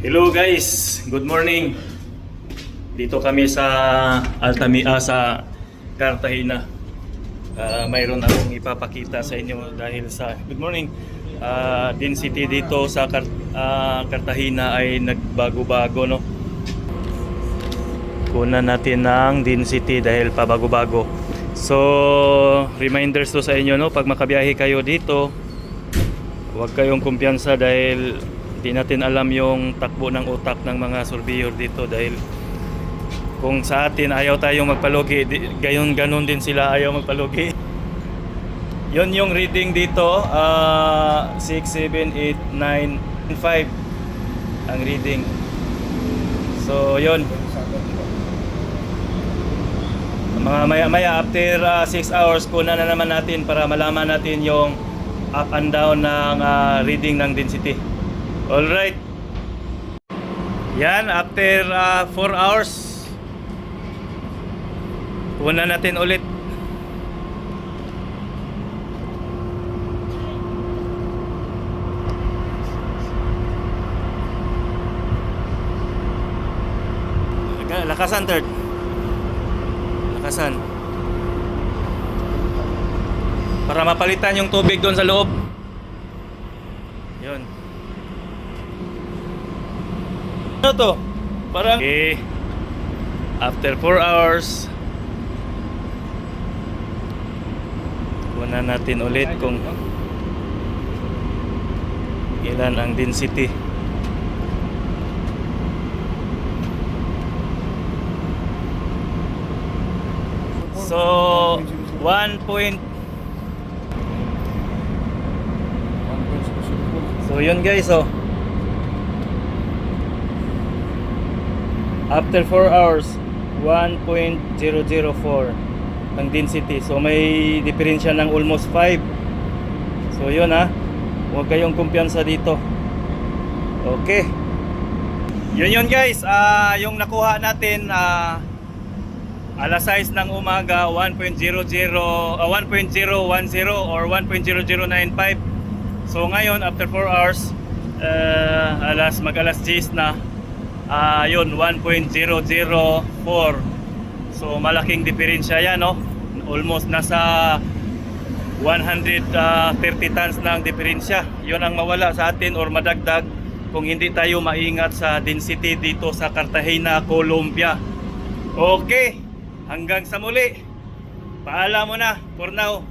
Hello guys, good morning. Dito kami sa sa Cartagena. Mayroon akong ipapakita sa inyo dahil sa good morning. Density dito sa Cartagena ay nagbago-bago, no. Kunan natin ng density dahil pabago-bago. So, reminders to sa inyo, no, pag makabiyahe kayo dito, huwag kayong kumpiyansa dahil di natin alam yung takbo ng utak ng mga surveyor dito, dahil kung sa atin ayaw tayong magpalugi, ganon din sila ayaw magpalugi. Yun yung reading dito, 6, 7, 8, 9, 5 ang reading. So yun, mga maya after 6 hours kunan na naman natin para malaman natin yung up and down ng reading ng density. Alright. Yan, after 4 hours kunan natin ulit. Lakasan, third. Lakasan. Para mapalitan yung tubig doon sa loob. Yun. Ano to? Parang okay. After 4 hours kunan natin ulit kung ilan ang density. So 1 point. So yun guys, oh. After 4 hours 1.004 ang density. So may diferensya ng almost 5. So yun, ha. Huwag kayong kumpiyansa dito. Okay. Yun guys, yung nakuha natin alas 6 ng umaga 1.10 or 1.0095. So ngayon after 4 hours alas 10 na, yun 1.004. So malaking diferensya yan, no? Almost nasa 130 tons na ang diferensya. Yun ang mawala sa atin or madagdag kung hindi tayo maingat sa density dito sa Cartagena, Colombia. Okay, hanggang sa muli. Paalam mo na for now.